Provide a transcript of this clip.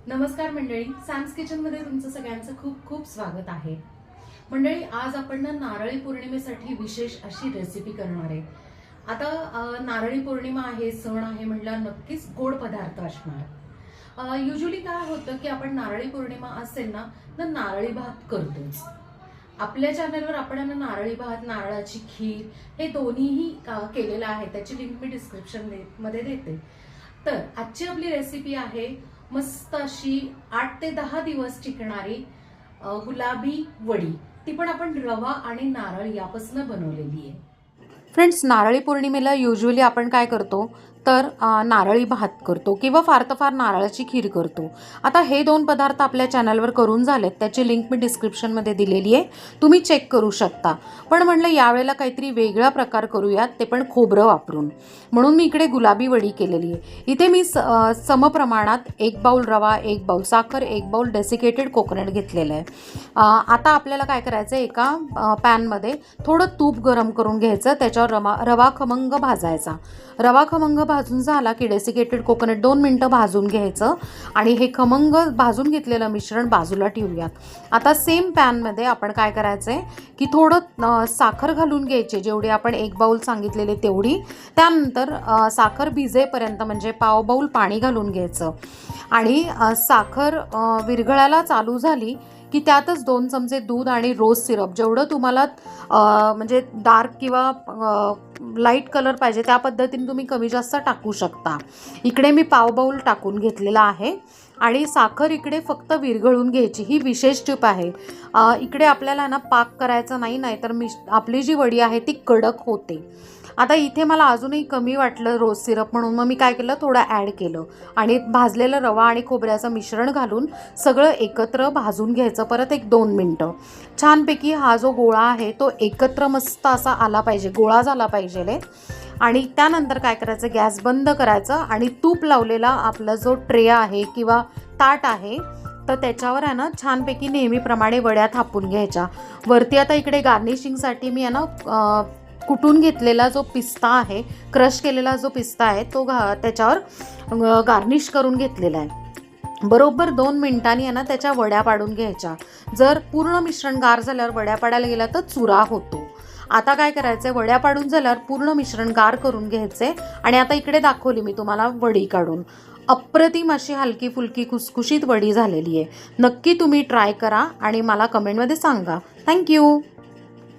नमस्कार मंडळी, सॅम्स किचनमध्ये तुमचं सगळ्यांचं खूप खूप स्वागत आहे। मंडळी, आज आपण नारळी पौर्णिमेसाठी विशेष अशी रेसिपी करणार आहे। आता नारळी पौर्णिमा आहे, सण आहे, म्हटलं नक्कीच गोड पदार्थ असणार। युजुअली काय होतं की आपण नारळी पौर्णिमा असेल ना तर नारळी भात करतोच। आपल्या चॅनलवर आपण नारळी भात, नारळाची खीर हे दोन्हीही केलेलं आहे, त्याची लिंक मी डिस्क्रिप्शन मध्ये देते। तर आजची आपली रेसिपी आहे मस्त अशी 8 ते 10 दिवस टिकणारी गुलाबी वडी। ती पण आपण रवा आणि नारळ यापासून बनवलेली आहे। फ्रेंड्स, नारळी पौर्णिमेला युजुअली आपण काय करतो तर नारळी भात करतो किंवा फार तर फार नारळाची खीर करतो। आता हे दोन पदार्थ आपल्या चॅनलवर करून झालेत, त्याची लिंक मी डिस्क्रिप्शनमध्ये दिलेली आहे, तुम्ही चेक करू शकता। पण म्हणलं यावेळेला काहीतरी वेगळा प्रकार करूयात, ते पण खोबरं वापरून, म्हणून मी इकडे गुलाबी वडी केलेली आहे। इथे मी समप्रमाणात 1 बाउल रवा, 1 बाउल साखर, 1 बाउल डेसिकेटेड कोकोनट घेतलेलं आहे। आता आपल्याला काय करायचं, एका पॅनमध्ये थोडं तूप गरम करून घ्यायचं, त्याच्यावर रवा खमंग भाजायचा। रवा खमंग भाजून झाला की डेसिकेटेड कोकोनट 2 मिनिटं भाजून घ्यायचं आणि हे खमंग भाजून घेतलेलं मिश्रण बाजूला ठेवूयात। आता सेम पॅनमध्ये आपण काय करायचंय की थोडं साखर घालून घ्यायची, जेवढी आपण 1 बाउल सांगितलेली तेवढी। त्यानंतर साखर भिजेपर्यंत म्हणजे पाव बाउल पाणी घालून घ्यायचं आणि साखर विरघळायला चालू झाली की त्यातच 2 चमचे दूध आणि रोज सिरप, जेवढं तुम्हाला म्हणजे डार्क किंवा लाईट कलर पाहिजे त्या पद्धतीने तुम्ही कमी जास्त टाकू शकता। इकडे मी पाव बाउल टाकून घेतलेला आहे आणि साखर इकडे फक्त विरघळून घ्यायची, ही विशेष टिप आहे। इकडे आपल्याला ना पाक करायचा नाही, नाहीतर आपली जी वडी आहे ती कडक होते। आता इथे मला अजूनही कमी वाटलं रोज सिरप, म्हणून मग मी काय केलं, थोडं ॲड केलं आणि भाजलेलं रवा आणि खोबऱ्याचं मिश्रण घालून सगळं एकत्र भाजून घ्यायचं परत 1-2 मिनटं। छानपैकी हा जो गोळा आहे तो एकत्र मस्त असा आला पाहिजे, गोळा झाला पाहिजे। आणि त्यानंतर काय करायचं, गॅस बंद करायचं आणि तूप लावलेला आपला जो ट्रे आहे किंवा ताट आहे तर त्याच्यावर आहे ना छानपैकी नेहमीप्रमाणे वड्या थापून घ्यायच्या। वरती आता इकडे गार्निशिंगसाठी मी आहे ना कुटून घेतलेला जो पिस्ता आहे, क्रश केलेला जो पिस्ता आहे तो त्याच्यावर गार्निश करून घेतलेला आहे। बरोबर 2 मिनिटांनी आहे ना त्याच्या वड्या पाडून घ्यायच्या। जर पूर्ण मिश्रण गार झाल्यावर वड्या पाडायला गेला तर चुरा होतो। आता काय करायचं, वड्या पाडून झाल्यावर पूर्ण मिश्रण गार करून घ्यायचे आणि आता इकडे दाखवली मी तुम्हाला वडी काढून। अप्रतिम अशी हलकी फुलकी खुसखुशीत वडी झालेली आहे। नक्की तुम्ही ट्राय करा आणि मला कमेंटमध्ये सांगा। थँक्यू।